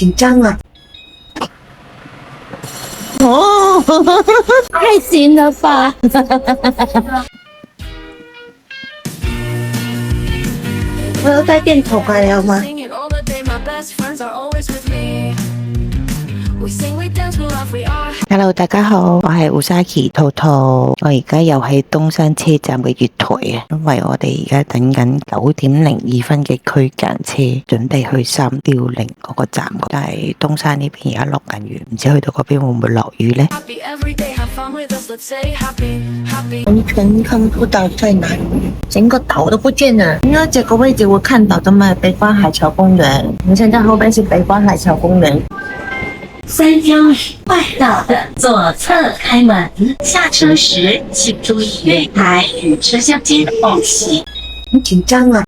紧张啊！哦，太行了吧！我要带电筒来了吗？ Hello， 大家好，我係 Usaki 兔兔，我而家又喺東山車站嘅月台啊，因為我哋而家等緊9:02嘅區間車，準備去3.0嗰個站，但係東山呢邊而家落緊雨，唔知去到嗰邊會唔會落雨呢？完全看不到在哪里，整个岛都不见了。因为这个位置我看到的嘛，北关海桥公园。我们现在后边是北关海桥公园。3条快道的左侧开门，下车时请注意月台与车厢间的缝隙。很紧张啊！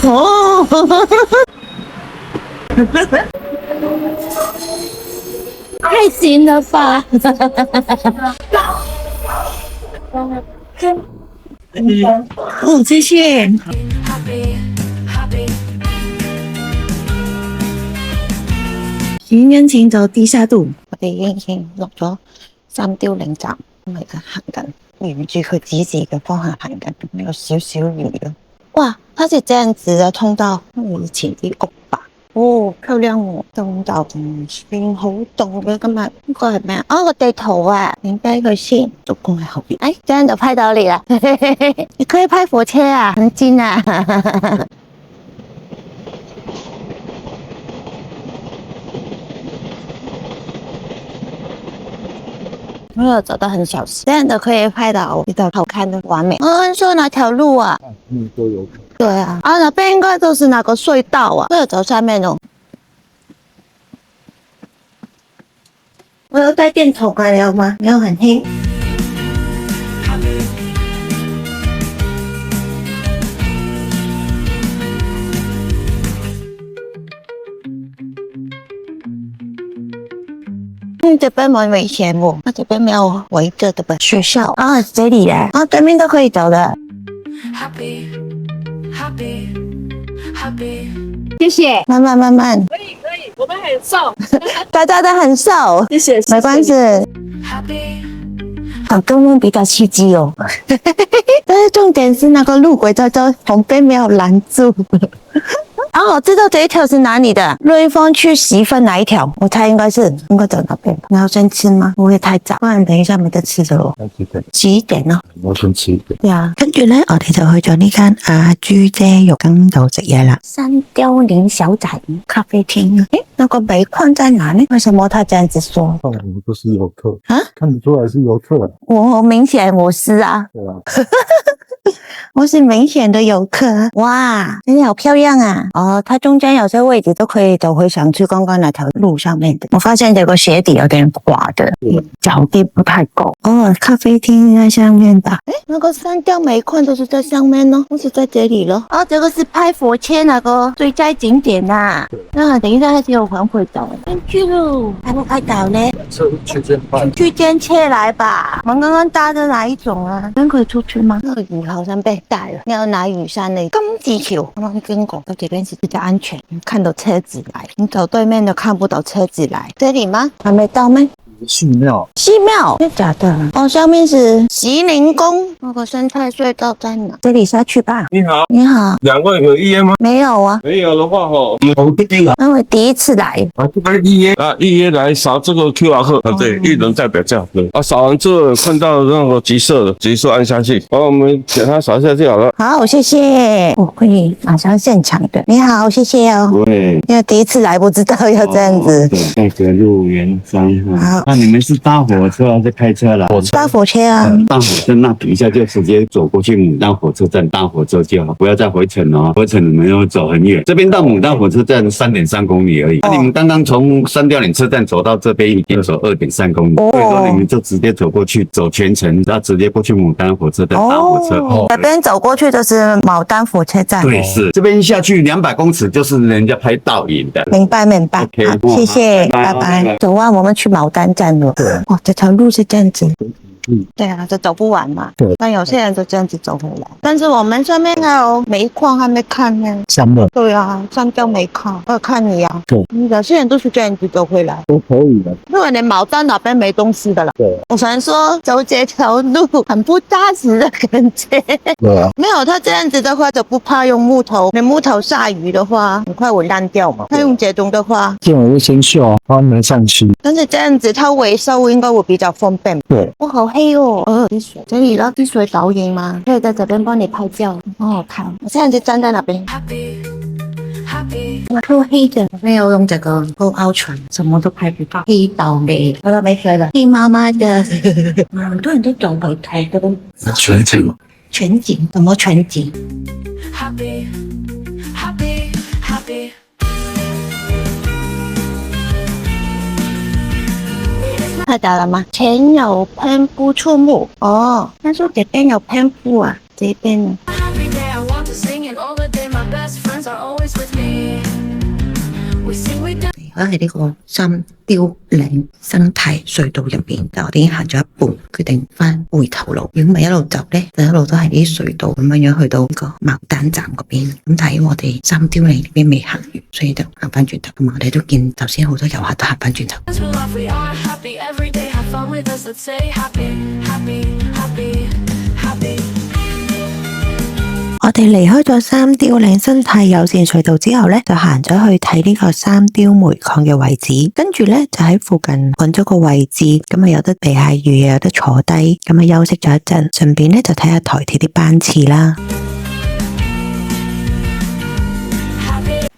哦，太行了吧！哦，谢谢。行人請走地下道。我哋已經落咗3.0站，咁而家行緊，沿住佢指示嘅方向行緊，有少少雨咯。哇，它是這樣子的通道，以前啲屋吧。哦，漂亮喎！東道唔算好凍嘅今日，呢個係咩啊？哦，個地圖啊，影低佢先。老公喺後邊，哎，這樣就拍到你啦！你可以拍火車啊，很近啊！没有走得很小心，这样都可以拍到比较好看的画面。说哪条路啊？都有。对啊，那边应该都是哪个隧道啊？这走下面哦。我要带电筒来了吗？没有很黑。这边蛮危险哦，那这边没有围着的吧？学校啊，这里嘞，啊，对面都可以走的。谢谢。慢慢慢慢，可以，我们很瘦。大家都很瘦，谢谢，没关系。好，跟我比较刺激哦。但是重点是那个路轨在这旁边没有拦住。啊，我知道这一条是哪里的，瑞丰去习分哪一条？我猜应该走那边吧。你要先吃嗎？會太早，不然等一下冇得吃咗咯。遲點咯。我想遲啲。對啊，跟住咧，我哋就去咗呢間阿豬姐肉羹度食嘢啦。3.0小仔咖啡廳。誒，那個煤礦在哪呢？為什麼他這樣子說？看我們都是遊客啊，看得出來是遊客。我明顯我是啊。對啊。我是明顯的遊客。哇，真的好漂亮啊！哦，它中間有些位置都可以走回想去剛剛那條路上面的。我發現這個鞋底有點滑的，腳地不太夠。哦，咖啡廳在上面吧？誒，那個3條煤礦都是在上面咯，不是在這裡咯。哦，這個是拍火車那個最佳景點啊。那等一下還是有環回走。Thank you。拍不拍到呢？區間派。區間車來吧。我們剛剛搭的哪一種啊？真可以出去嗎？那個雨好像被帶了，要拿雨傘的金子橋，剛剛經過，到這邊是比較安全，看到車子來，你走對面都看不到車子來。這裡嗎？還沒到咩？寺廟，寺廟，真的假的？哦，下面是麒麟宮，那個生態隧道在哪？這裡下去吧。你好，你好，兩位有預約嗎？沒有啊，沒有的話我們不定啊。因為第一次來。這邊預約啊，預約來掃這個 QR code 啊，對，一人代表這樣，對啊，掃完之後看到那個橘色的，橘色按下去，然後我們給它掃下去好了。好，謝謝。我可以馬上現場的。你好，謝謝哦。對，因為第一次來不知道要這樣子。對，那個路圓山。好，那你們是搭火車還是開車來？搭火車啊。搭火車那等一下就直接走過去牡丹火車站搭火車就好，不要再回程哦。回程你們要走很遠，這邊到牡丹火車站3.3公里而已。那你們剛剛從3.0車站走到這邊已經走2.3公里，所以說你們就直接走過去，走全程，然後直接過去牡丹火車站搭火車。這邊走過去就是牡丹火車站。對，是這邊下去200公尺就是人家拍倒影的。明白明白。OK，好，謝謝，拜拜。走啊，我們去牡丹站了。哇，這條路是這樣子。对啊，就走不完嘛。对但有些人就这样子走回来。但是我们上面还有煤矿还没看呢。山的对啊，上吊煤矿，我看你啊。对，有些人都是这样子走回来。都可以的。因为你毛到哪边没东西的了。对，我想说走这条路很不扎实的感觉。对啊，没有，他这样子的话就不怕用木头，你木头下雨的话很快会烂掉嘛。他用这种的话，这种是生锈啊，它没上漆。但是这样子它维修应该会比较方便。对，哇，好黑哦！滴水，这里要滴水导引吗？可以在这边帮你拍照，很好看。我现在就站在那边。我都黑的，没有用这个厚凹唇，什么都拍不到。黑倒霉，好了没水了，黑妈妈的。很多人都走回台的全景，全景，什么全景？看到了吗？前有喷布触目哦，他说这边有喷布啊，这边呢。而喺呢個三雕嶺生態隧道入邊，但我哋已經行咗一半，決定翻回頭路。如果唔係一路走咧，就一路都係啲隧道咁樣去到呢個牡丹站嗰邊。咁但係我哋三雕嶺呢邊未行完，所以就行翻轉頭。咁我哋都見頭先好多遊客都行翻轉頭。我哋離開咗三雕嶺生態友善隧道之後呢，就行咗去睇呢個三雕煤礦嘅位置，跟住呢，就喺附近揾咗個位置，咁啊有得避下雨，又有得坐低，咁啊休息咗一陣，順便呢，就睇下台鐵啲班次啦。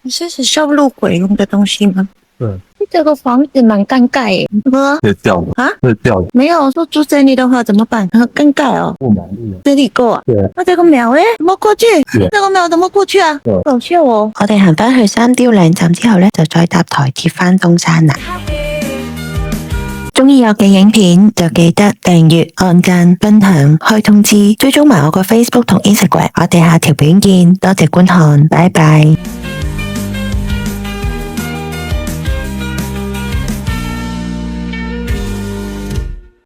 這是收路鬼用的東西嗎？對，這個房子蠻尷尬耶。什麼？會掉的啊？會掉的，沒有，說住這裡的話怎麼辦？很尷尬哦。不滿意。這裡過啊？對，那這個廟誒，怎麼過去？對這個廟怎麼過去啊？對搞笑哦。我哋行返去三雕嶺站之後呢，就再搭台鐵返東山啦。鍾意我嘅影片就記得訂閱、按讚、分享、開通知，追蹤埋我個 Facebook 同 Instagram。我哋下條片見，多謝觀看，拜拜。